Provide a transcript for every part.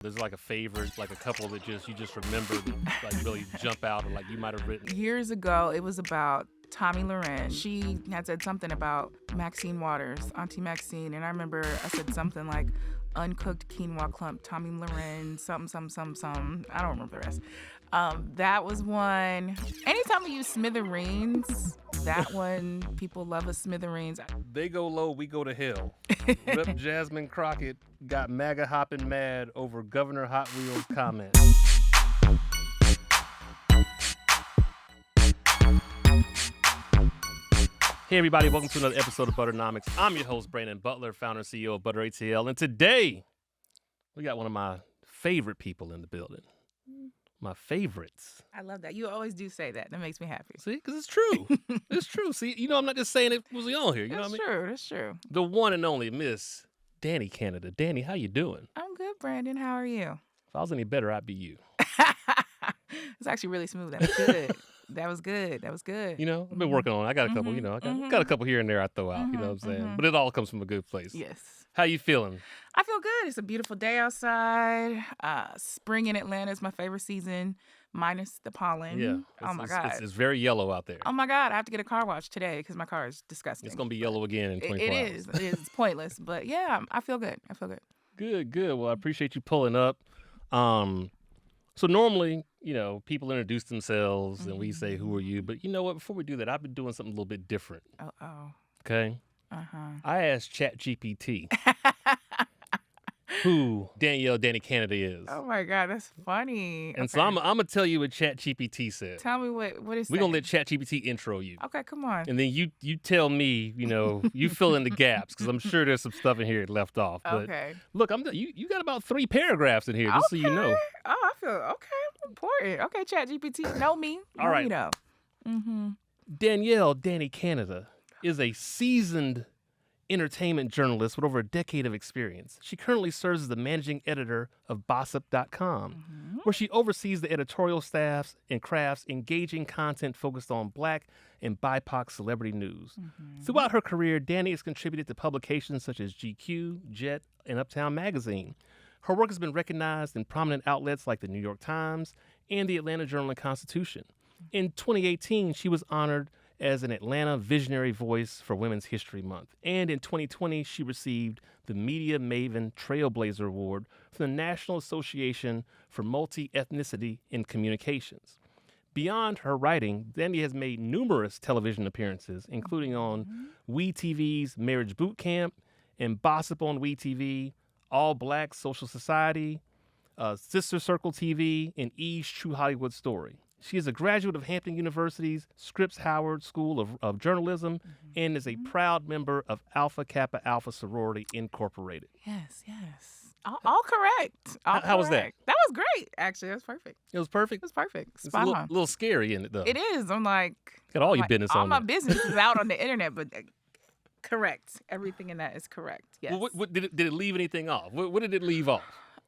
There's like a favorite, like a couple that you just remember that like really jump out, or like you might have written. Years ago, it was about Tomi Lahren. She had said something about Maxine Waters, Auntie Maxine, and I remember I said something like uncooked quinoa clump, Tomi Lahren, something. I don't remember the rest. That was one. Anytime we use smithereens, that one, people love a smithereens. They go low, we go to hell. Rep. Jasmine Crockett got MAGA hopping mad over Governor Hot Wheels comment. Hey everybody, welcome to another episode of Butternomics. I'm your host, Brandon Butler, founder and CEO of Butter ATL, and today we got one of my favorite people in the building. My favorites. I love that. You always do say that. That makes me happy. See, because it's true. It's true. See, you know, I'm not just saying it was on here. You know what I mean? True. That's true. The one and only Miss Dani Canada. Dani, how you doing? I'm good, Brandon. How are you? If I was any better, I'd be you. It's actually really smooth. That was good. That was good. You know, I've been working on it. I got a couple, you know, I got a couple here and there I throw out, you know what I'm saying? But it all comes from a good place. Yes. How you feeling? I feel good. It's a beautiful day outside. Spring in Atlanta is my favorite season, minus the pollen. Yeah. Oh, my God. It's very yellow out there. Oh, my God. I have to get a car wash today because my car is disgusting. It's going to be yellow again in 24 hours. It is. It's pointless. But, yeah, I feel good. Good. Well, I appreciate you pulling up. So normally, you know, people introduce themselves and we say, who are you? But you know what? Before we do that, I've been doing something a little bit different. Uh-oh. Okay? Uh-huh. I asked ChatGPT who Dani Canada is. Oh, my God. That's funny. And so I'm going to tell you what ChatGPT said. Tell me what is We're going to let ChatGPT intro you. Okay, come on. And then you tell me, you know, you fill in the gaps because I'm sure there's some stuff in here left off. But Okay. look, you got about 3 paragraphs in here, just so you know. Oh, I feel important. Okay, ChatGPT, know me. All right. Me though. Mm-hmm. Danielle Dani Canada is a seasoned entertainment journalist with over a decade of experience. She currently serves as the managing editor of Bossip.com, where she oversees the editorial staffs and crafts engaging content focused on Black and BIPOC celebrity news. Throughout her career, Dani has contributed to publications such as GQ, Jet, and Uptown Magazine. Her work has been recognized in prominent outlets like the New York Times and the Atlanta Journal-Constitution. In 2018, she was honored as an Atlanta Visionary Voice for Women's History Month. And in 2020, she received the Media Maven Trailblazer Award from the National Association for Multi-Ethnicity in Communications. Beyond her writing, Dani has made numerous television appearances, including on WeTV's Marriage Boot Camp and Bossip on WeTV, All Black Social Society, Sister Circle TV, and E's True Hollywood Story. She is a graduate of Hampton University's Scripps Howard School of Journalism and is a proud member of Alpha Kappa Alpha Sorority Incorporated. Yes. All correct. How was that? That was great, actually. That was perfect. It was perfect? Spot It's a on. little scary in it, though. It is. I'm like... Got all your business all on my there. business is out on the internet, but correct. Everything in that is correct. Yes. Well, what, did it leave anything off? What did it leave off?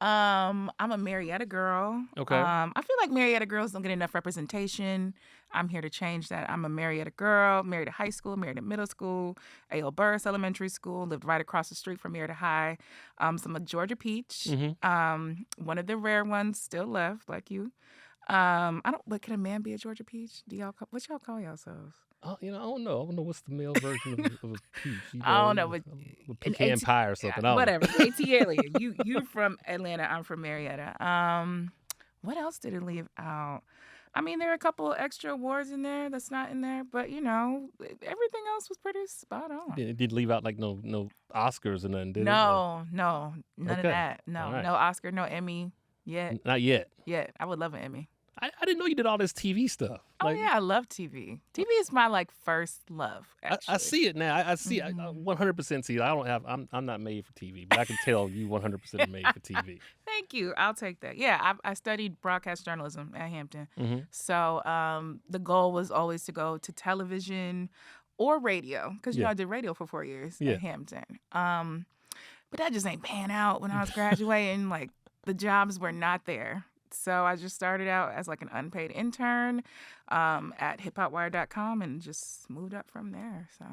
I'm a Marietta girl. Okay. I feel like Marietta girls don't get enough representation. I'm here to change that. I'm a Marietta girl, married at high school, married at middle school, A.L. Burris Elementary School, lived right across the street from Marietta High. So I'm a Georgia peach. One of the rare ones still left, like you. But can a man be a Georgia peach? What y'all call yourselves? You know, I don't know. I don't know what's the male version of a peach. You know, I don't know, but a pecan pie or something. Whatever. ATL. You're from Atlanta. I'm from Marietta. What else did it leave out? I mean, there are a couple extra awards in there that's not in there, but you know, everything else was pretty spot on. It didn't leave out like no Oscars or nothing, did it? No, none of that. No, right. no Oscar, no Emmy yet. Not yet. Yet. I would love an Emmy. I didn't know you did all this TV stuff. Oh, yeah, I love TV. TV is my, first love, actually. I see it now. I see it. I 100% see it. I'm not made for TV, but I can tell you 100% are made for TV. Thank you. I'll take that. Yeah, I studied broadcast journalism at Hampton. So the goal was always to go to television or radio, because, you know, I did radio for 4 years at Hampton. But that just ain't pan out when I was graduating. Like, the jobs were not there So I just started out as like an unpaid intern at hiphopwire.com and just moved up from there. So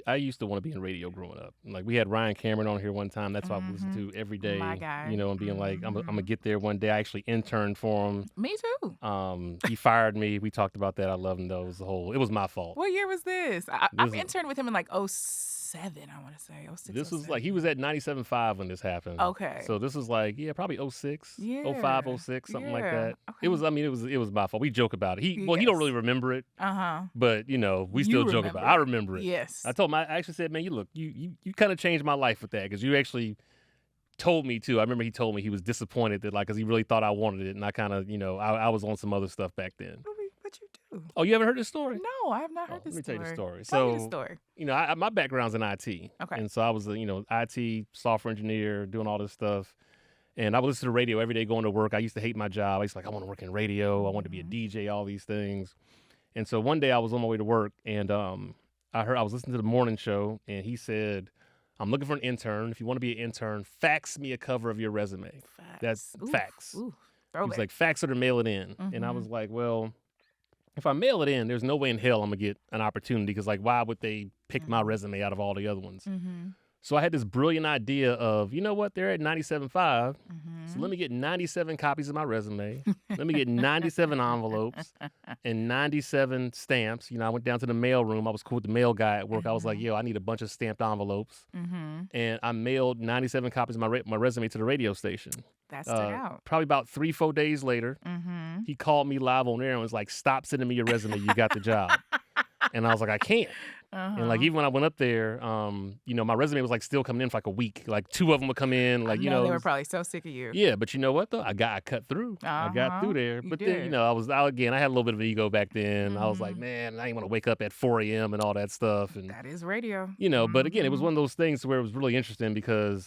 I used to want to be in radio growing up. Like we had Ryan Cameron on here one time. That's what I listened to every day. My guy. You know, and being like, I'm gonna get there one day. I actually interned for him. Me too. He fired me. We talked about that. I loved him though. It was my fault. What year was this? I've interned with him in like 07, I want to say. 06, This was 07. like, he was at 97.5 when this happened. Okay. So this was like, probably 06, Yeah. 05, 06, something like Yeah. that. Okay. It was my fault. We joke about it. He don't Yes. really remember it, Uh-huh. but we You still joke about it. I remember it. Yes. I told him, I actually said, man, you kind of changed my life with that, because you actually told me to. I remember he told me he was disappointed that, like, because he really thought I wanted it, and I kind of, I was on some other stuff back then. What you do? Oh, you haven't heard this story? No, I have not heard this Let me story. tell you the story. Tell me So, the story. my background's in IT. Okay. And so I was IT software engineer, doing all this stuff. And I would listen to the radio every day going to work. I used to hate my job. I used to I want to work in radio. I wanted to be a DJ, all these things. And so one day I was on my way to work, and I was listening to the morning show, and he said, I'm looking for an intern. If you want to be an intern, fax me a cover of your resume. Facts. That's Oof, facts. oof. He was Throwback. like, fax it or mail it in. And I was like, well, if I mail it in, there's no way in hell I'm going to get an opportunity, because, like, why would they pick my resume out of all the other ones? Mm-hmm. So I had this brilliant idea of, you know what, they're at 97.5, so let me get 97 copies of my resume. Let me get 97 envelopes and 97 stamps. I went down to the mail room. I was cool with the mail guy at work. I was like, yo, I need a bunch of stamped envelopes. And I mailed 97 copies of my resume to the radio station. That stood out. Probably about 3-4 days later, he called me live on air and was like, stop sending me your resume. You got the job. And I was like, I can't. And like, even when I went up there, my resume was like still coming in for like a week. Like 2 of them would come in. Like, they were probably so sick of you. Yeah, but you know what though? I cut through. I got through there. You But did. then, I had a little bit of ego back then. I was like, man, I didn't want to wake up at 4 a.m. and all that stuff. And That is radio. but again, it was one of those things where it was really interesting, because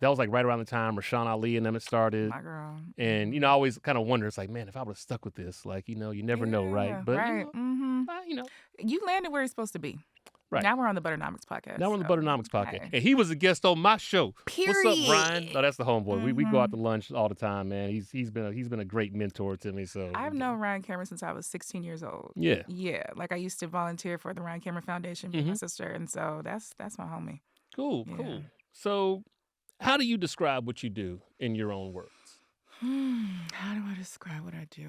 that was like right around the time Rashawn Ali and them had started. My girl. And, I always kind of wonder, it's like, man, if I would have stuck with this, like, you never know, right? But, right. You landed where you're supposed to be. Right. Now we're on the Butternomics podcast. Now we're on the Butternomics podcast. Hey. And he was a guest on my show. Period. What's up, Ryan? No, that's the homeboy. We go out to lunch all the time, man. He's been a great mentor to me. So I've known Ryan Cameron since I was 16 years old. Yeah. Yeah. Like I used to volunteer for the Ryan Cameron Foundation with my sister. And so that's my homie. Cool. So how do you describe what you do in your own words? How do I describe what I do?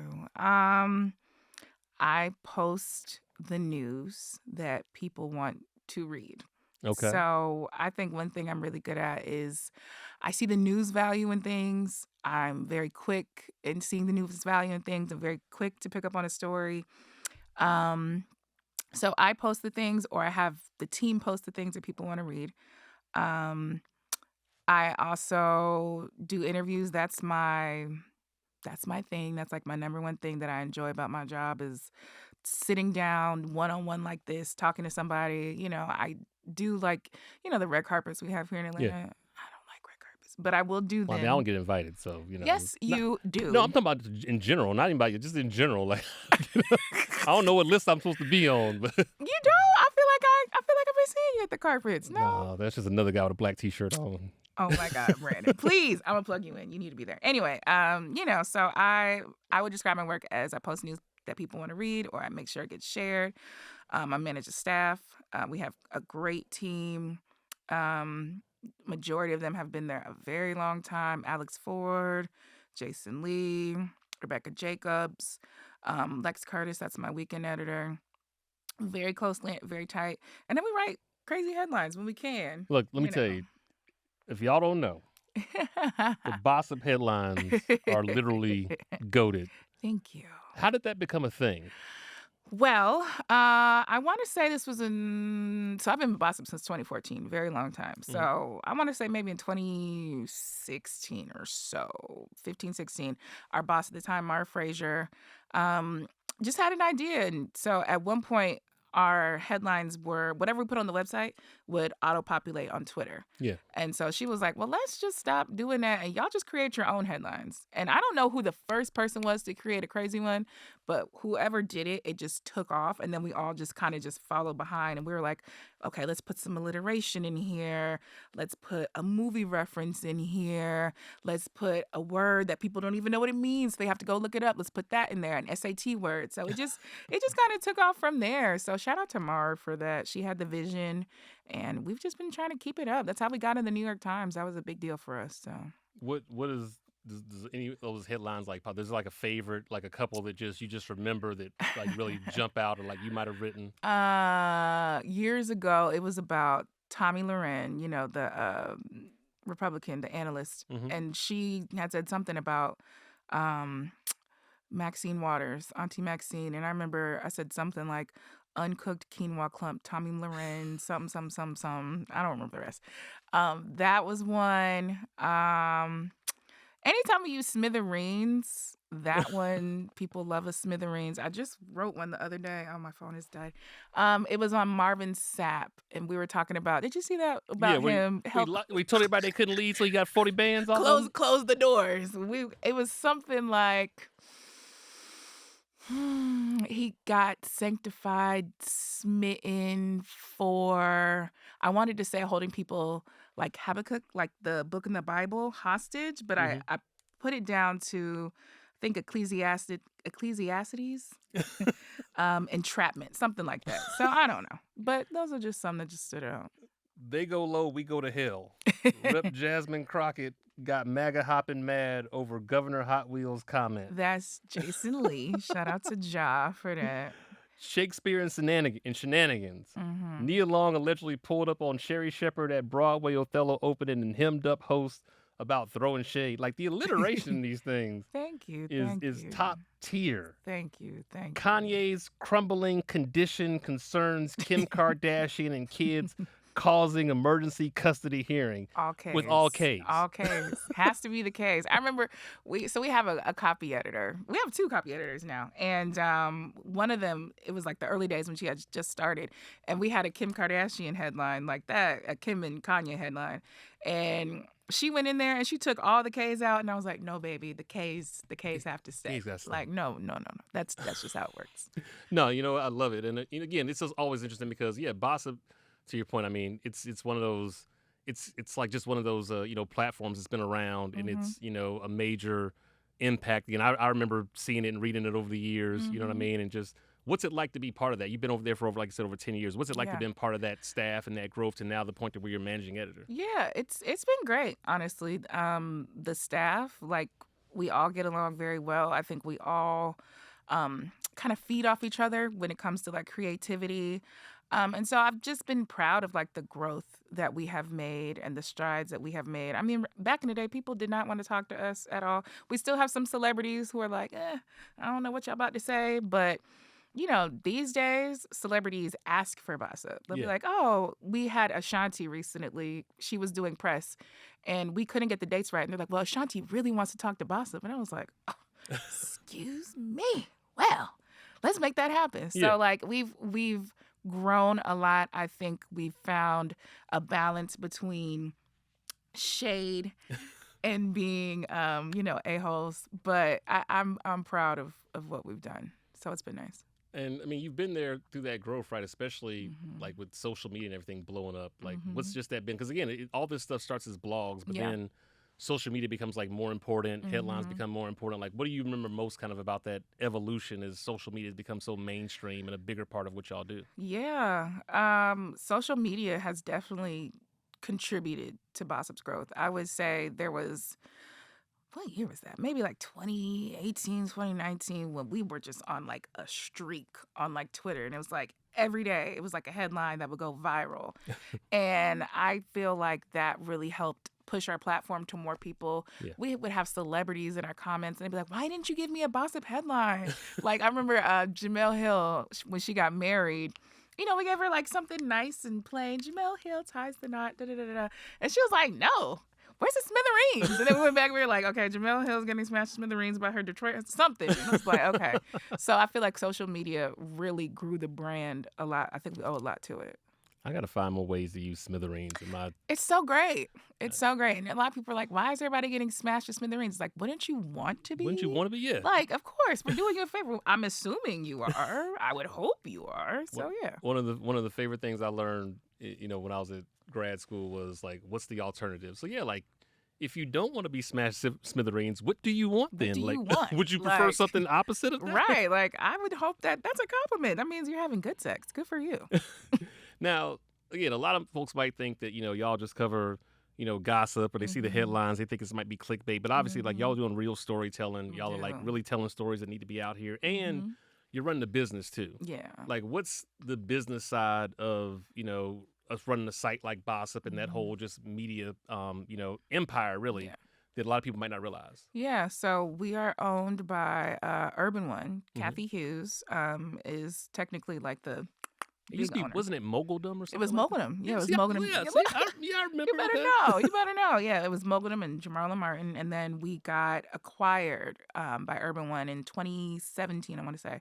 I post the news that people want to read. Okay. So I think one thing I'm really good at is I see the news value in things. I'm very quick in seeing the news value in things. I'm very quick to pick up on a story. So I post the things, or I have the team post the things that people want to read. I also do interviews. That's my thing. That's like my number one thing that I enjoy about my job is sitting down one-on-one like this, talking to somebody. I do like, the red carpets we have here in Atlanta. Yeah. I don't like red carpets, but I will do them. Well, I mean, I don't get invited, so, Yes, you do. No, I'm talking about in general, not even about you, just in general. Like, I don't know what list I'm supposed to be on, but You don't? I feel like I've been seeing you at the carpets. No. that's just another guy with a black T-shirt on. Oh my God, Brandon! Please, I'm gonna plug you in. You need to be there. Anyway, so I would describe my work as I post news that people want to read, or I make sure it gets shared. I manage a staff. We have a great team. Majority of them have been there a very long time. Alex Ford, Jason Lee, Rebecca Jacobs, Lex Curtis. That's my weekend editor. Very closely, very tight. And then we write crazy headlines when we can. Look, let me tell you. If y'all don't know, the Bossip headlines are literally goated. Thank you. How did that become a thing? Well, I want to say this was so I've been with Bossip since 2014, very long time. So I want to say maybe in 2016 or so, 15, 16, our boss at the time, Mara Frazier, just had an idea. And so at one point, our headlines were whatever we put on the website would auto-populate on Twitter. Yeah. And so she was like, well, let's just stop doing that and y'all just create your own headlines. And I don't know who the first person was to create a crazy one, but whoever did it, it just took off. And then we all just kind of just followed behind. And we were like, okay, let's put some alliteration in here. Let's put a movie reference in here. Let's put a word that people don't even know what it means. They have to go look it up. Let's put that in there, an SAT word. So it just kind of took off from there. So shout out to Marv for that. She had the vision. And we've just been trying to keep it up. That's how we got in the New York Times. That was a big deal for us. So what is does any of those headlines like? There's like a favorite, like a couple that you just remember that like really jump out, or like you might have written. Years ago, it was about Tomi Lahren, the Republican, the analyst, and she had said something about Maxine Waters, Auntie Maxine, and I remember I said something like uncooked quinoa clump, Tomi Lahren, something. I don't remember the rest. That was one. Anytime we use smithereens, that one, people love a smithereens. I just wrote one the other day. Oh, my phone has died. It was on Marvin Sapp, and we were talking about, did you see that about him? We told everybody they couldn't leave, so he got 40 bands off Close the doors. It was something like, he got sanctified, smitten for, I wanted to say holding people like Habakkuk, like the book in the Bible, hostage, but I put it down to, I think, Ecclesiastes, entrapment, something like that. So I don't know. But those are just some that just stood out. They go low, we go to hell. Rep. Jasmine Crockett got MAGA hopping mad over Governor Hot Wheels comment. That's Jason Lee. Shout out to Ja for that. Shakespeare and shenanigans. Nia Long allegedly pulled up on Sherry Shepherd at Broadway Othello opening and hemmed up host about throwing shade. Like, the alliteration in these things Thank you. is top tier. Thank you. Kanye's crumbling condition concerns Kim Kardashian and kids causing emergency custody hearing. All Ks. With all Ks. All Ks. Has to be the Ks. I remember we have a copy editor. We have 2 copy editors now. And one of them, it was like the early days when she had just started. And we had a Kim Kardashian headline like that, a Kim and Kanye headline. And she went in there and she took all the Ks out. And I was like, no, baby, the Ks have to stay. Like, no. That's just how it works. No, I love it. And again, this is always interesting because, Bossip, to your point, I mean, it's one of those, it's like just one of those, platforms that's been around and it's, a major impact. I remember seeing it and reading it over the years, you know what I mean? And just, what's it like to be part of that? You've been over there for over, like I said, over 10 years. What's it like to be part of that staff and that growth to now the point to where you're managing editor? Yeah, it's been great, honestly. The staff, like, we all get along very well. I think we all kind of feed off each other when it comes to, like, creativity. And so I've just been proud of, like, the growth that we have made and the strides that we have made. I mean, back in the day, people did not want to talk to us at all. We still have some celebrities who are like, I don't know what y'all about to say. But, these days, celebrities ask for Bossip. They'll be like, oh, we had Ashanti recently. She was doing press, and we couldn't get the dates right. And they're like, well, Ashanti really wants to talk to Bossip. And I was like, oh, excuse me. Well, let's make that happen. So, like, we've grown a lot. I think we've found a balance between shade and being, a-holes. But I'm proud of what we've done. So it's been nice. And I mean, you've been there through that growth, right? Especially like with social media and everything blowing up. Like, what's just that been? Because again, all this stuff starts as blogs, but then social media becomes like more important. Headlines become more important. Like, what do you remember most kind of about that evolution as social media has become so mainstream and a bigger part of what y'all do? Yeah. Social media has definitely contributed to Bossip's growth. I would say there was, what year was that? Maybe like 2018, 2019, when we were just on like a streak on like Twitter. And it was like every day, it was like a headline that would go viral. And I feel like that really helped push our platform to more people. We would have celebrities in our comments and they'd be like, why didn't you give me a Bossip headline? Like, I remember Jemele Hill, when she got married, we gave her like something nice and plain. Jemele Hill ties the knot, da-da-da-da. And she was like, no. Where's the smithereens? And then we went back, we were like, okay, Jemele Hill's getting smashed smithereens by her Detroit, something. And it was like, okay. So I feel like social media really grew the brand a lot. I think we owe a lot to it. I got to find more ways to use smithereens in my. It's so great. It's so great. And a lot of people are like, why is everybody getting smashed to smithereens? It's like, wouldn't you want to be? Wouldn't you want to be? Yeah. Like, of course, we're doing you a favor. I'm assuming you are. I would hope you are. So yeah. One of the favorite things I learned, when I was at grad school was like, what's the alternative? So yeah, like if you don't want to be smashed smithereens, what do you want then? What do like, you want? would you prefer Like, something opposite of that? Right. Like, I would hope that's a compliment. That means you're having good sex. Good for you. Now, again, a lot of folks might think that, y'all just cover, gossip, or they see the headlines, they think this might be clickbait. But obviously, like, y'all doing real storytelling. Y'all are like really telling stories that need to be out here. And you're running a business too. Yeah. Like, what's the business side of, us running a site like Bossip and that whole just media, empire, really, that a lot of people might not realize? Yeah, so we are owned by Urban One. Kathy Hughes is technically like the It used to be, owner. wasn't it Moguldom or something? It was Moguldom. Yeah, it was see, Moguldom. Yeah, I remember You better that. know. You better know. Yeah, it was Moguldom and Jamarla Martin. And then we got acquired by Urban One in 2017, I want to say.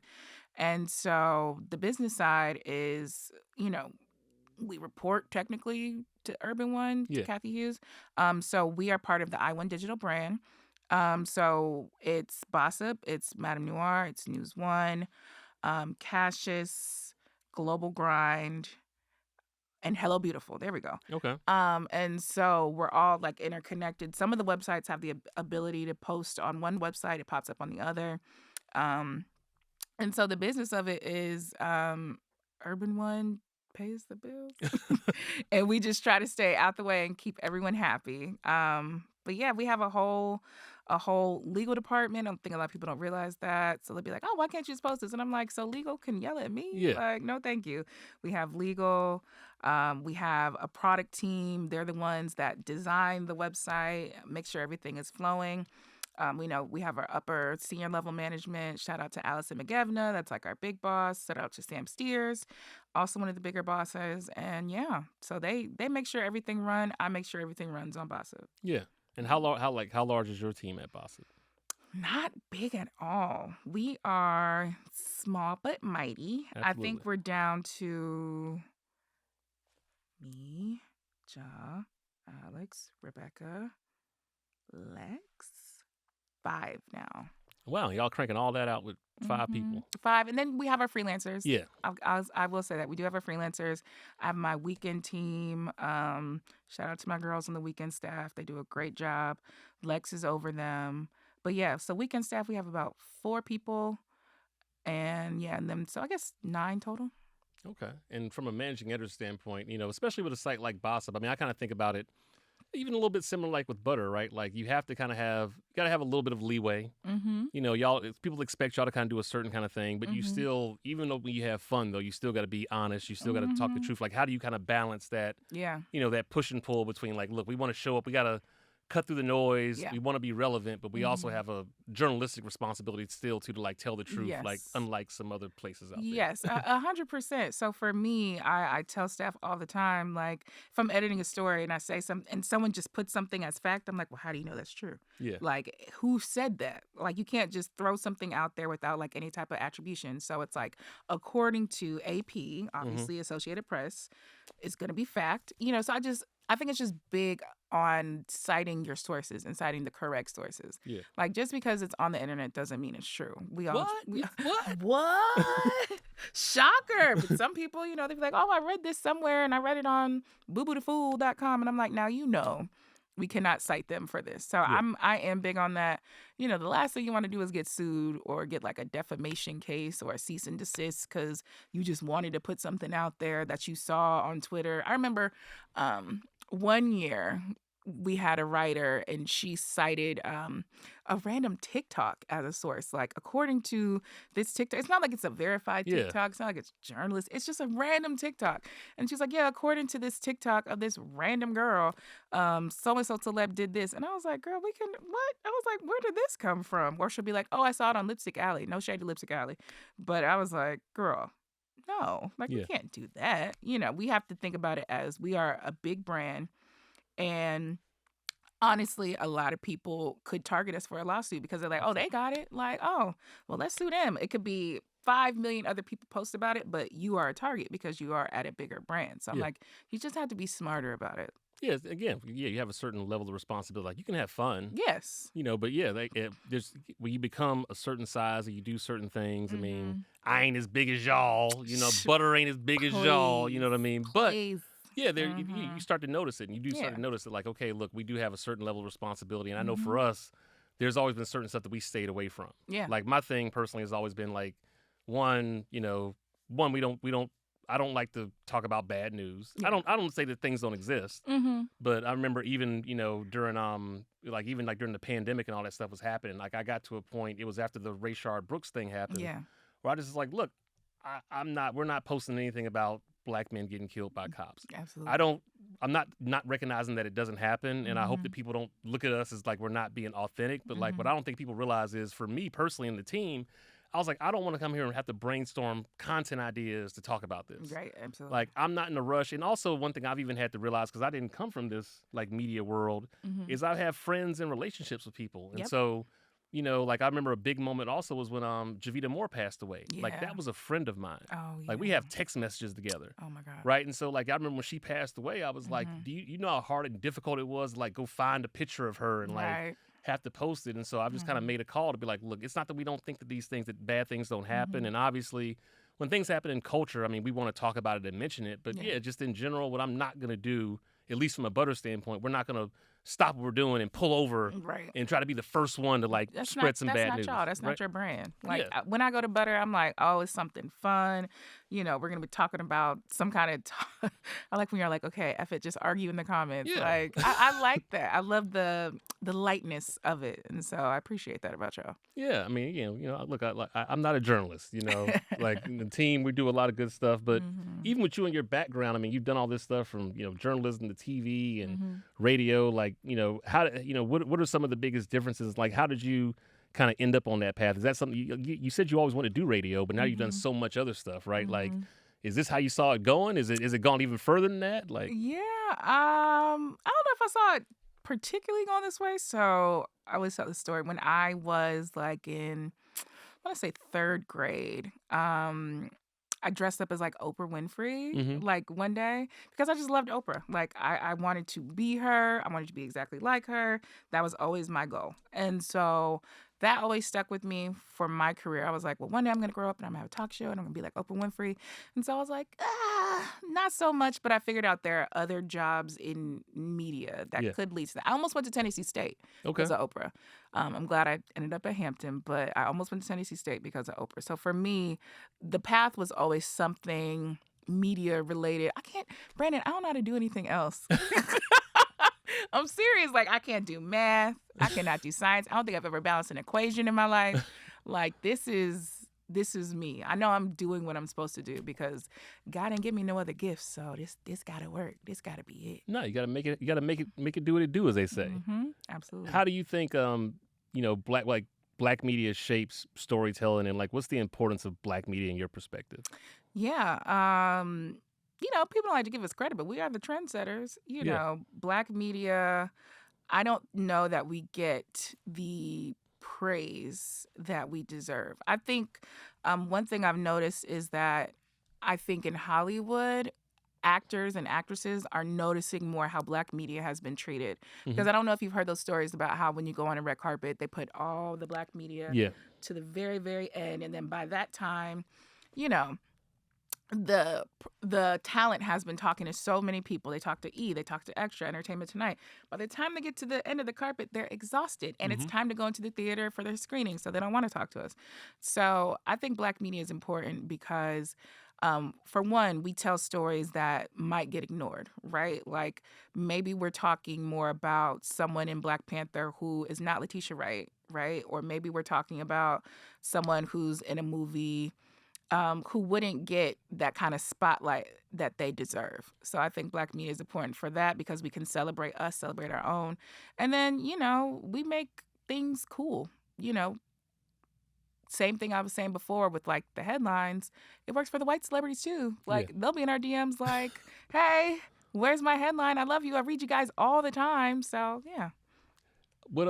And so the business side is, we report technically to Urban One, to Kathy Hughes. So we are part of the I1 Digital brand. So it's Bossip, it's Madame Noir, it's News One, Cassius, Global Grind, and Hello Beautiful. There we go. Okay. And so we're all like interconnected. Some of the websites have the ability to post on one website, it pops up on the other. And so the business of it is Urban One pays the bills. And we just try to stay out the way and keep everyone happy. But yeah, we have a whole legal department. I think a lot of people don't realize that. So they'll be like, oh, why can't you just post this? And I'm like, so legal can yell at me? Yeah. Like, no, thank you. We have legal. We have a product team. They're the ones that design the website, make sure everything is flowing. We have our upper senior level management. Shout out to Allison McGevna. That's like our big boss. Shout out to Sam Steers, also one of the bigger bosses. And yeah, so they make sure everything run. I make sure everything runs on Bossip. Yeah. And how large is your team at Bossip? Not big at all. We are small but mighty. Absolutely. I think we're down to me, Ja, Alex, Rebecca, Lex. 5 now. Wow, y'all cranking all that out with 5 people. 5, and then we have our freelancers. Yeah. I will say that we do have our freelancers. I have my weekend team. Shout out to my girls on the weekend staff. They do a great job. Lex is over them. But yeah, so weekend staff, we have about 4 people. And yeah, and then so I guess 9 total. Okay. And from a managing editor standpoint, especially with a site like Bossip, I mean, I kind of think about it even a little bit similar like with Butter, right? Like you have to kind of have a little bit of leeway. People expect y'all to kind of do a certain kind of thing, but you still, even though you have fun though, you still got to be honest. You still got to talk the truth. Like how do you kind of balance that? Yeah. That push and pull between like, look, we want to show up, we got to cut through the noise. Yeah. We want to be relevant, but we also have a journalistic responsibility still to like tell the truth, like unlike some other places out there. Yes, 100%. So for me, I tell staff all the time, like if I'm editing a story and I say something and someone just puts something as fact, I'm like, well, how do you know that's true? Yeah. Like who said that? Like you can't just throw something out there without like any type of attribution. So it's like, according to AP, obviously Associated Press, it's going to be fact. So I think it's just big on citing your sources and citing the correct sources. Yeah. Like just because it's on the internet doesn't mean it's true. What? What? Shocker. But some people, they'd be like, oh, I read this somewhere and I read it on booboodafool.com. And I'm like, now we cannot cite them for this. So I am big on that. The last thing you want to do is get sued or get like a defamation case or a cease and desist because you just wanted to put something out there that you saw on Twitter. I remember one year we had a writer and she cited a random TikTok as a source. Like, according to this TikTok, it's not like it's a verified TikTok. It's not like it's journalist. It's just a random TikTok. And she's like, yeah, according to this TikTok of this random girl, so-and-so celeb did this. And I was like, girl, what? I was like, where did this come from? Or she'll be like, oh, I saw it on Lipstick Alley. No shade to Lipstick Alley. But I was like, girl, no, like we can't do that. We have to think about it as we are a big brand. And honestly, a lot of people could target us for a lawsuit because they're like, oh, they got it. Like, oh, well, let's sue them. It could be 5 million other people post about it, but you are a target because you are at a bigger brand. So I'm Yeah. like, you just have to be smarter about it. Yeah, again, you have a certain level of responsibility. Like, you can have fun, Yes. but yeah, there's when you become a certain size and you do certain things. I mean, I ain't as big as y'all. Butter ain't as big as y'all. You know what I mean? But Please. yeah, there you start to notice it, and you do start Yeah. to notice it. Like, okay, look, we do have a certain level of responsibility, and I know for us, there's always been certain stuff that we stayed away from. Yeah. Like, my thing personally has always been like, one, we don't. I don't like to talk about bad news. Yeah. I don't say that things don't exist. But I remember even, during during the pandemic and all that stuff was happening, like, I got to a point, it was after the Rayshard Brooks thing happened, Yeah. where I just was like, look, we're not posting anything about black men getting killed by cops. Absolutely. I'm not recognizing that it doesn't happen, and I hope that people don't look at us as like we're not being authentic, but like what I don't think people realize is, for me personally and the team, I was like, I don't want to come here and have to brainstorm content ideas to talk about this. Right, absolutely. Like, I'm not in a rush. And also, one thing I've even had to realize, because I didn't come from this like media world, is I have friends and relationships with people. And so, like, I remember a big moment also was when Javita Moore passed away. Like, Yeah. that was a friend of mine. Oh, yeah. Like, we have text messages together. Oh, my God. Right. And so, like, I remember when she passed away, I was like, do you know how hard and difficult it was to like go find a picture of her and like Right. have to post it. And so I've just kind of made a call to be like, look, it's not that we don't think that that bad things don't happen. And obviously, when things happen in culture, I mean, we want to talk about it and mention it. But yeah, just in general, what I'm not going to do, at least from a Butter standpoint, we're not going to stop what we're doing and pull over and try to be the first one to like spread some bad news. That's not y'all. That's not your brand. Like, Yeah. when I go to Butter, I'm like, oh, it's something fun. We're going to be talking about some kind of I like when you're like, okay, F it, just argue in the comments. Yeah. Like, I like that. I love the lightness of it. And so I appreciate that about y'all. Yeah, I mean, look, I'm not a journalist, like in the team, we do a lot of good stuff, but even with you and your background, I mean, you've done all this stuff from, journalism to TV and radio, like, what are some of the biggest differences? Like, how did you kind of end up on that path? Is that something you said you always wanted to do radio, but now you've done so much other stuff, right? Like, is this how you saw it going? Is it gone even further than that? Like, Yeah, I don't know if I saw it particularly going this way. So I always tell the story when I was like in, I want to say 3rd grade. I dressed up as like Oprah Winfrey, like one day, because I just loved Oprah. Like, I wanted to be her. I wanted to be exactly like her. That was always my goal. And so that always stuck with me for my career. I was like, well, one day I'm going to grow up and I'm going to have a talk show and I'm going to be like Oprah Winfrey. And so I was like, not so much. But I figured out there are other jobs in media that could lead to that. I almost went to Tennessee State because of Oprah. I'm glad I ended up at Hampton, but I almost went to Tennessee State because of Oprah. So for me, the path was always something media related. Brandon, I don't know how to do anything else. I'm serious. Like, I can't do math. I cannot do science. I don't think I've ever balanced an equation in my life. Like, this is me. I know I'm doing what I'm supposed to do because God didn't give me no other gifts. So this gotta work. This gotta be it. No, you gotta make it. You gotta make it do what it do, as they say. Absolutely. How do you think black media shapes storytelling, and like, what's the importance of black media in your perspective? Yeah. People don't like to give us credit, but we are the trendsetters. Black media, I don't know that we get the praise that we deserve. I think one thing I've noticed is that I think in Hollywood, actors and actresses are noticing more how black media has been treated. Because I don't know if you've heard those stories about how when you go on a red carpet, they put all the black media to the very, very end. And then by that time, the talent has been talking to so many people. They talk to E, they talk to Extra, Entertainment Tonight. By the time they get to the end of the carpet, they're exhausted. And it's time to go into the theater for their screening, so they don't want to talk to us. So I think black media is important because, for one, we tell stories that might get ignored, right? Like, maybe we're talking more about someone in Black Panther who is not Letitia Wright, right? Or maybe we're talking about someone who's in a movie who wouldn't get that kind of spotlight that they deserve. So I think black media is important for that because we can celebrate us, celebrate our own. And then, we make things cool. Same thing I was saying before with like the headlines. It works for the white celebrities too. Like, they'll be in our DMs like, hey, where's my headline? I love you. I read you guys all the time. So yeah. What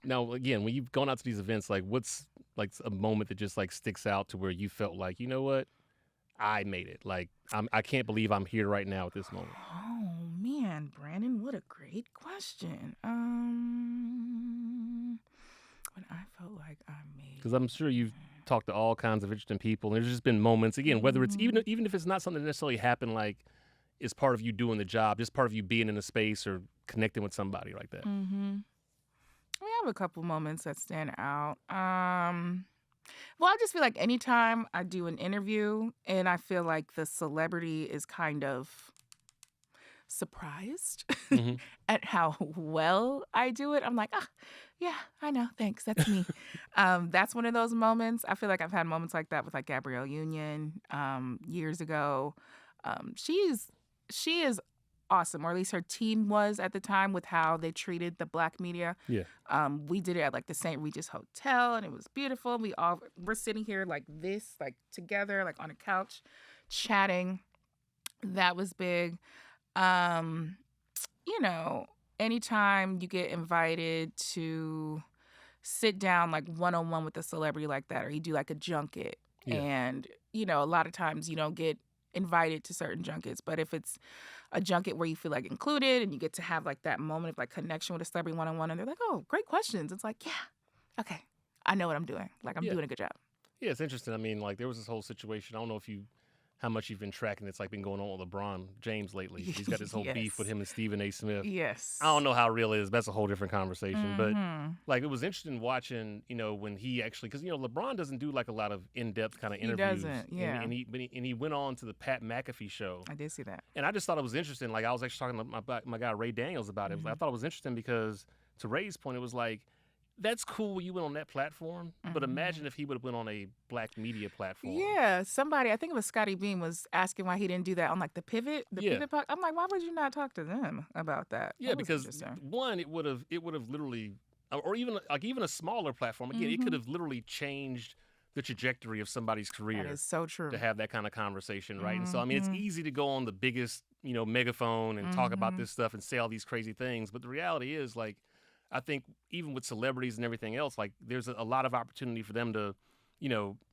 now again, when you've gone out to these events, like, what's like a moment that just like sticks out to where you felt like, you know what, I made it. Like I can't believe I'm here right now at this moment. Oh man, Brandon, what a great question. When I felt like I made Because I'm sure you've talked to all kinds of interesting people, and there's just been moments again, whether it's even if it's not something that necessarily happened like is part of you doing the job, just part of you being in a space or connecting with somebody like that. We have a couple moments that stand out. Well, I just feel like anytime I do an interview and I feel like the celebrity is kind of surprised hmm at how well I do it, I'm like, ah, yeah, I know, thanks, that's me. That's one of those moments. I feel like I've had moments like that with like Gabrielle Union years ago. She is awesome, or at least her team was at the time with how they treated the Black media. Yeah. We did it at like the St. Regis Hotel, and it was beautiful. We're sitting here like this, like together, like on a couch, chatting. That was big. Um, you know, anytime you get invited to sit down like one on one with a celebrity like that, or you do like a junket, Yeah. and a lot of times you don't get invited to certain junkets, but if it's a junket where you feel like included and you get to have like that moment of like connection with a celebrity one on one, and they're like, "Oh, great questions." It's like, yeah, okay, I know what I'm doing. Like I'm Yeah. doing a good job. Yeah, it's interesting. I mean, like there was this whole situation. I don't know how much you've been tracking. It's like been going on with LeBron James lately. He's got this whole beef with Yes. him and Stephen A. Smith. Yes. I don't know how real it is. That's a whole different conversation. But Mhm. like it was interesting watching, when he actually, because LeBron doesn't do like a lot of in-depth kind of He interviews. doesn't, yeah. And he went on to the Pat McAfee show. I did see that. And I just thought it was interesting. Like I was actually talking to my guy Ray Daniels about it. I thought it was interesting because to Ray's point, it was like, that's cool you went on that platform, but imagine if he would have went on a Black media platform. Yeah, somebody, I think it was Scotty Beam, was asking why he didn't do that on like the Pivot, Yeah. Pivot. I'm like, why would you not talk to them about that? Yeah, That was because interesting. one, it would have literally, or even a smaller platform. Again, it could have literally changed the trajectory of somebody's career That is so true. to have that kind of conversation, right? And so, I mean, it's easy to go on the biggest, megaphone and talk about this stuff and say all these crazy things, but the reality is, like, I think even with celebrities and everything else, like, there's a lot of opportunity for them to,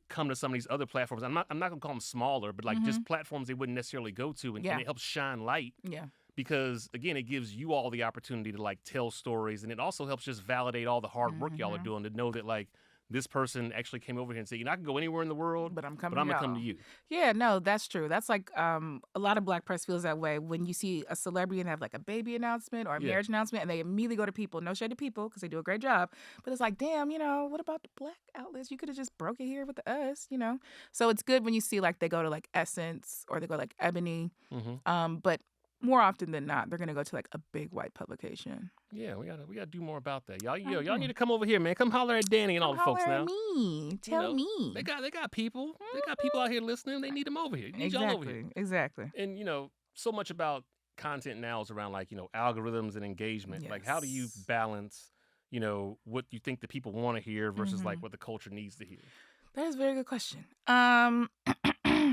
come to some of these other platforms. I'm not gonna call them smaller, but like just platforms they wouldn't necessarily go to, and it helps shine light. Yeah. Because again, it gives you all the opportunity to like tell stories, and it also helps just validate all the hard work y'all are doing to know that like this person actually came over here and said, I can go anywhere in the world, But I'm coming gonna to come y'all. to you. Yeah, no, that's true. That's like a lot of Black press feels that way when you see a celebrity and have like a baby announcement or a Yeah. marriage announcement, and they immediately go to people. No shade to people because they do a great job, but it's like, damn, what about the Black outlets? You could have just broke it here with us, So it's good when you see like they go to like Essence or they go like Ebony, but more often than not, they're gonna go to like a big white publication. Yeah, we gotta do more about that. Y'all need to come over here, man. Come holler at Dani and all the folks now. Me. Tell me. They got people. They got people out here listening. They need them over here. They need y'all over here. Exactly. And so much about content now is around like algorithms and engagement. Like how do you Yes. balance what you think the people want to hear versus like what the culture needs to hear? That is a very good question.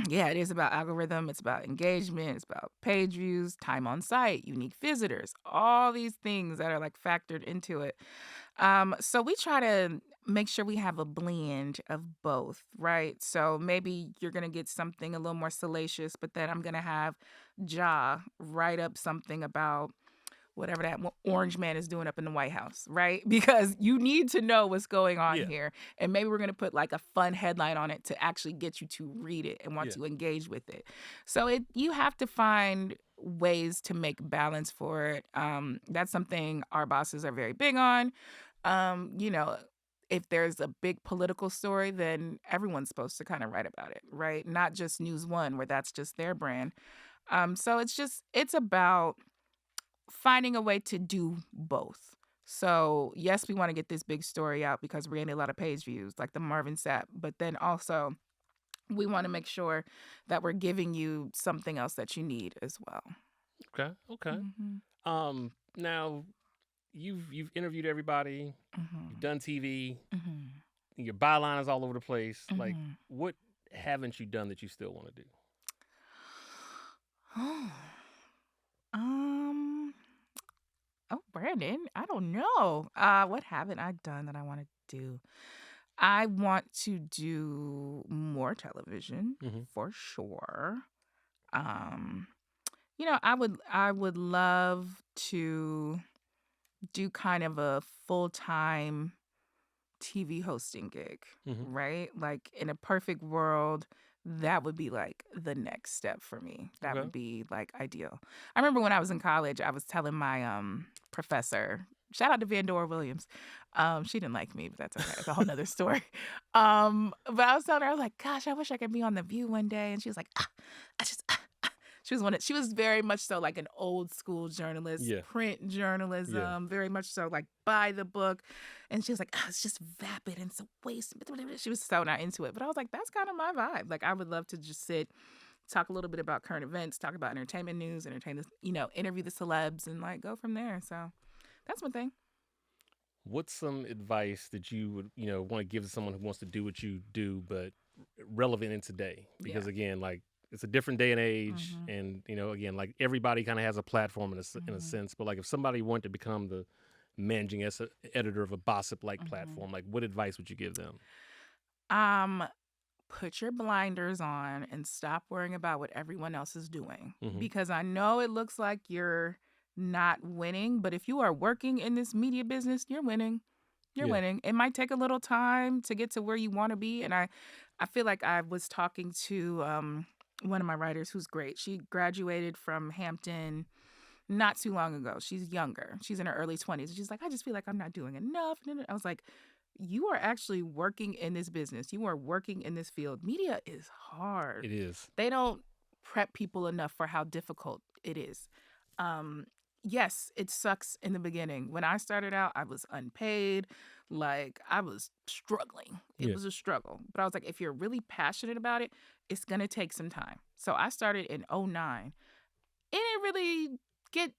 Yeah, it is about algorithm. It's about engagement. It's about page views, time on site, unique visitors, all these things that are like factored into it. So we try to make sure we have a blend of both, right? So maybe you're gonna get something a little more salacious, but then I'm gonna have Ja write up something about whatever that orange man is doing up in the White House, right? Because you need to know what's going on here. And maybe we're going to put like a fun headline on it to actually get you to read it and want to engage with it. So you have to find ways to make balance for it. That's something our bosses are very big on. If there's a big political story, then everyone's supposed to kind of write about it, right? Not just News One, where that's just their brand. So it's about finding a way to do both. So yes, we want to get this big story out because we're getting a lot of page views, like the Marvin Sapp. But then also, we want to make sure that we're giving you something else that you need as well. Okay. Now you've interviewed everybody. You've done TV. Your byline is all over the place. Like, what haven't you done that you still want to do? Oh, Brandon, I don't know. What haven't I done that I want to do? I want to do more television Mm-hmm. for sure. Um, I would love to do kind of a full-time TV hosting gig, Mm-hmm. right? Like in a perfect world, that would be like the next step for me. That Okay. would be like ideal. I remember when I was in college, I was telling my professor, shout out to Vandora Williams. She didn't like me, but that's okay. It's a whole nother story. But I was telling her, I was like, gosh, I wish I could be on The View one day. And she was like, I just she was very much so like an old school journalist, Yeah. print journalism, very much so like by the book. And she was like, it's just vapid and it's a waste. She was so not into it. But I was like, that's kind of my vibe. Like I would love to just sit, talk a little bit about current events, talk about entertainment news, interview the celebs and like go from there. So that's one thing. What's some advice that you would, want to give to someone who wants to do what you do, but relevant in today? Because again, like it's a different day and age, Mhm. and again, like everybody kind of has a platform in a Mhm. sense. But like if somebody wanted to become the managing editor of a Bossip like Mhm. platform, like what advice would you give them? Um, Put your blinders on and stop worrying about what everyone else is doing. Mm-hmm. Because I know it looks like you're not winning, but if you are working in this media business, you're winning. You're Yeah. winning. It might take a little time to get to where you want to be. And I feel like I was talking to one of my writers who's great. She graduated from Hampton not too long ago. She's younger. She's in her early 20s. She's like, I just feel like I'm not doing enough. I was like, you are actually working in this business. You are working in this field. Media is hard. It is. They don't prep people enough for how difficult it is. Yes, it sucks in the beginning. When I started out, I was unpaid. Like I was struggling. It Yeah. was a struggle. But I was like, if you're really passionate about it, it's going to take some time. So I started in '09. It didn't really get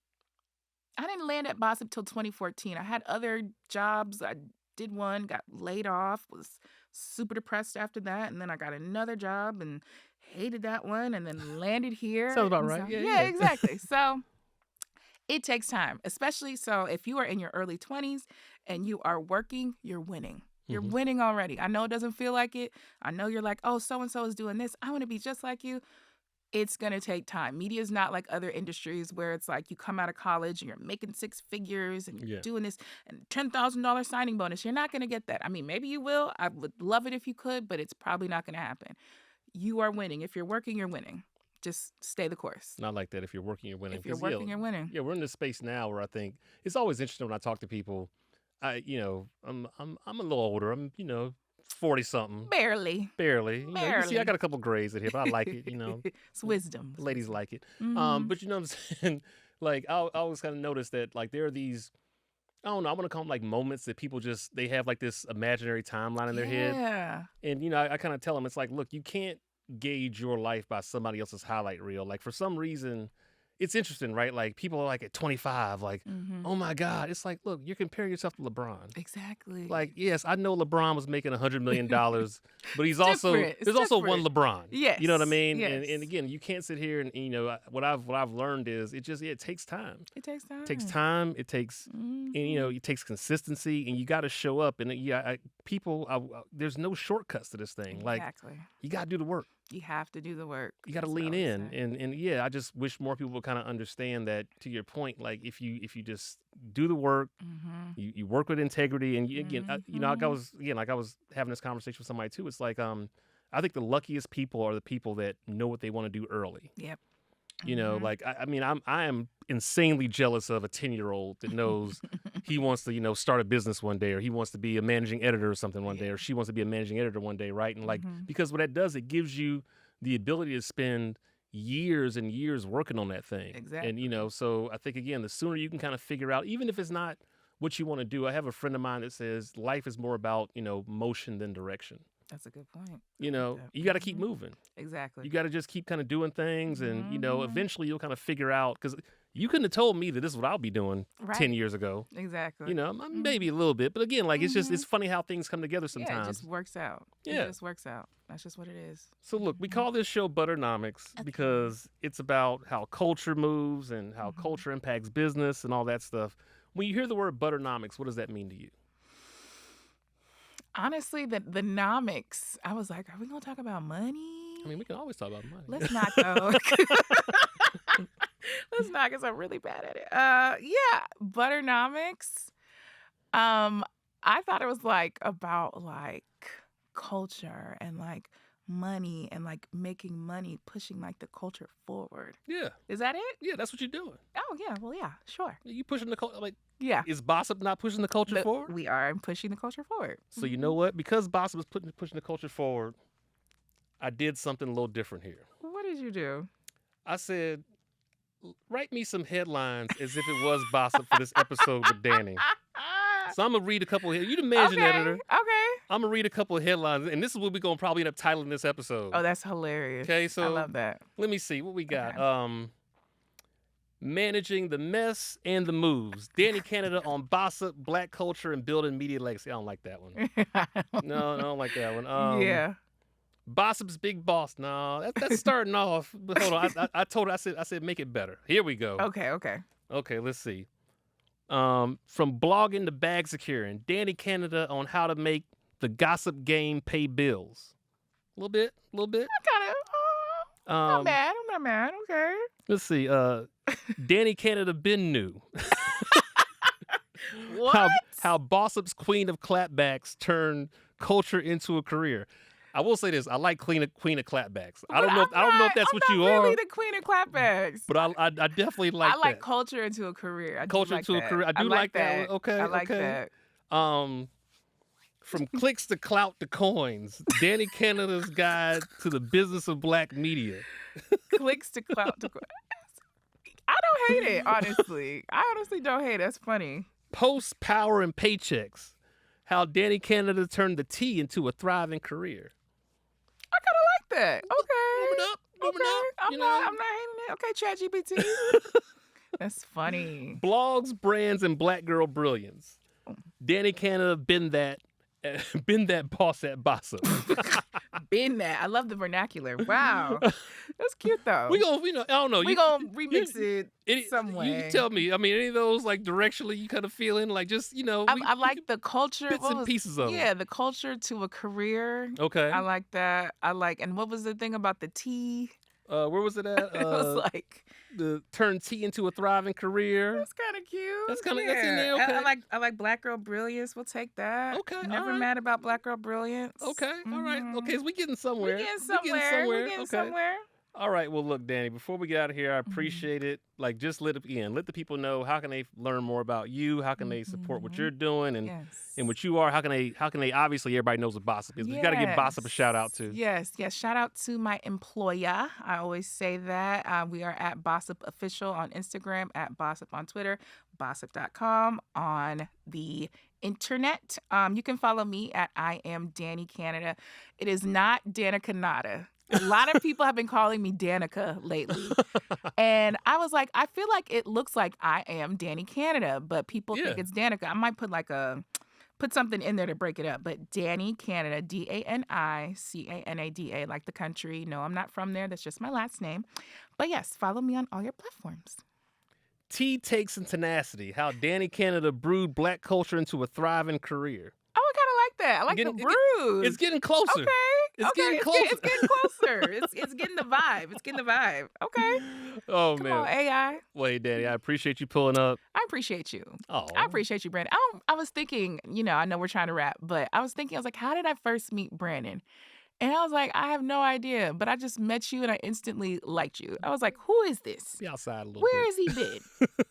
I didn't land at Bossip till 2014. I had other jobs. I did one, got laid off, was super depressed after that, and then I got another job and hated that one, and then landed here. Sounds about And right. so, Yeah, yeah, yeah. exactly. So it takes time, especially so if you are in your early 20s and you are working, you're winning. You're Mm-hmm. winning already. I know it doesn't feel like it. I know you're like, oh, so and so is doing this. I want to be just like you. It's going to take time. Media is not like other industries where it's like you come out of college and you're making six figures and you're Yeah. doing this and $10,000 signing bonus. You're not going to get that. I mean, maybe you will. I would love it if you could, but it's probably not going to happen. You are winning. If you're working, you're winning. Just stay the course. Not like that. If you're working, you're winning. If you're 'Cause, working, you're winning. yeah, we're in this space now where I think it's always interesting when I talk to people. I'm a little older. I'm 40 something, Barely. barely. You can see I Barely. got a couple grays in here, but I like it. It's wisdom. The ladies like it. Mhm. But you know what I'm saying? Like I always kind of notice that like there are these. I don't know. I want to call them like moments that people they have like this imaginary timeline in their head. Yeah. And I kind of tell them it's like, look, you can't gauge your life by somebody else's highlight reel. Like for some reason, it's interesting, right? Like people are like at 25, like, Mhm. oh my God. It's like, look, you're comparing yourself to LeBron. Exactly. Like, yes, I know LeBron was making $100 million, but he's It's also different. It's there's also one different. LeBron. Yes. You know what I mean? Yes. And again, you can't sit here and what I've learned is it takes time. It takes time. It takes time. It takes Mhm. and it takes consistency, and you got to show up. And there's no shortcuts to this thing. Like Exactly. you got to do the work. You have to do the work. You got to That's what I lean always in, say. and yeah, I just wish more people would kind of understand that. To your point, like if you just do the work, Mhm. you work with integrity, and again, like I Mhm. was having this conversation with somebody too. It's like I think the luckiest people are the people that know what they want to do early. Yep. Like I am insanely jealous of a 10-year-old that knows he wants to start a business one day, or he wants to be a managing editor or something one day, or she wants to be a managing editor one day, right? And like Mhm. because what that does, it gives you the ability to spend years and years working on that thing. Exactly. And so I think again, the sooner you can kind of figure out, even if it's not what you want to do. I have a friend of mine that says life is more about motion than direction. That's a good point. I like You that. got to keep Mhm. moving. Exactly. You got to just keep kind of doing things, and Mhm. eventually you'll kind of figure out, because you couldn't have told me that this is what I'll be doing 10 Right. years ago. Exactly. Mhm. Maybe a little bit, but again, like Mhm. it's funny how things come together Yeah, it sometimes. just works out. Yeah. It just works out. That's just what it is. So look, we Mhm. call this show Butternomics Okay. because it's about how culture moves and how Mhm. culture impacts business and all that stuff. When you hear the word Butternomics, what does that mean to you? Honestly, the nomics. I was like, are we gonna talk about money? I mean, we can always talk about money. Let's not though. Let's not, because I'm really bad at it. Yeah, Butternomics. I thought it was like about like culture and like money and like making money, pushing like the culture forward. Yeah. Is that it? Yeah, that's what you're doing. Oh yeah, well yeah, sure. You pushing the culture. Like, Yeah. is Bossip not pushing the culture forward? We are pushing the culture forward. So you know what? Because Bossip is pushing the culture forward, I did something a little different here. What did you do? I said, write me some headlines as if it was Bossip for this episode with Dani. So I'm going to read a couple of, you the managing editor. Okay. I'm going to read a couple of headlines, and this is what we're going to probably end up titling this episode. Oh, that's hilarious. Okay, so I love that. Let me see what we got. Okay. Managing the mess and the moves. Dani Canada on Bossip, Black culture, and building media legacy. I don't like that one. No, I don't like that one. Yeah. Bossip's big boss. No, that's starting off. But hold on. I told her, I said, make it better. Here we go. Okay. Okay, let's see. From blogging to bag securing. Dani Canada on how to make the gossip game pay bills. A little bit. I got it. I'm not mad. Okay. Let's see. Dani Canada been new. What? How Bossip's queen of clapbacks turned culture into a career. I will say this: I like queen of clapbacks. I don't know if that's what you are. I'm are. really the queen of clapbacks. But I definitely like that. I like culture into a career. I Culture into a career. I do like that one. Okay. I like that. From clicks to clout to coins, Dani Canada's guide to the business of Black media. Clicks to clout to coins. I don't hate it, honestly. I honestly don't hate it. That's funny. Post, power, and paychecks. How Dani Canada turned the tea into a thriving career. I kind of like that. Okay. Moving up. I'm not hating it. Okay, ChatGPT. That's funny. Blogs, brands, and Black girl brilliance. Dani Canada been that boss at Bossip. Been that. I love the vernacular. Wow. That's cute though. I don't know. We gonna remix it some way. You tell me. I mean, any of those like directionally you kind of feeling like just, I like the culture. Bits and pieces of Yeah, the culture to a career. Okay. I like that. And what was the thing about the tea? Where was it at? It was like the turn tea into a thriving career. That's kind of cute. That's kind of that's in there. Okay. I like Black girl brilliance. We'll take that. Okay. Never mad about Black girl brilliance. Okay. All right. Okay. So we getting somewhere. We're getting somewhere. All right. Well, look, Dani. Before we get out of here, I appreciate it. Like, just let the people know how can they learn more about you. How can they support what you're doing and what you are. How can they obviously everybody knows what Bossip is. But you got to give Bossip a shout out too. Yes. Shout out to my employer. I always say that. We are at Bossip Official on Instagram, at Bossip on Twitter, Bossip.com on the internet. You can follow me at I am Dani Canada. It is not Danica Nada. A lot of people have been calling me Danica lately. And I was like, I feel like it looks like I am Dani Canada, but people think it's Danica. I might put something in there to break it up. But Dani Canada, DaniCanada, like the country. No, I'm not from there. That's just my last name. But yes, follow me on all your platforms. Tea takes and tenacity. How Dani Canada brewed Black culture into a thriving career. Oh, I kind of like that. I like the brews. It's getting closer. Okay. It's getting closer. It's getting closer. It's getting the vibe. It's getting the vibe. Okay. Oh, Come man. on, AI. Wait, Dani, I appreciate you pulling up. I appreciate you. Oh. I appreciate you, Brandon. I was thinking, I know we're trying to wrap, but I was like, how did I first meet Brandon? And I was like, I have no idea, but I just met you and I instantly liked you. I was like, who is this? Be outside a little Where bit. has he been?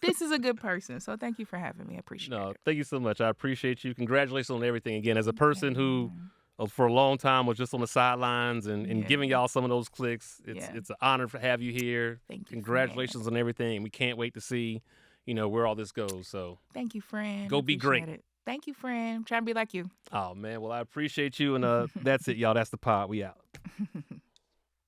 This is a good person. So thank you for having me. I appreciate it. Thank you so much. I appreciate you. Congratulations on everything. Again, as a person who for a long time was just on the sidelines and giving y'all some of those clicks, it's an honor to have you here. Thank you. Congratulations on everything. We can't wait to see, where all this goes. So thank you, friend. Go be great. Thank you, friend. I'm trying to be like you. Oh, man. Well, I appreciate you. And that's it, y'all. That's the pod. We out.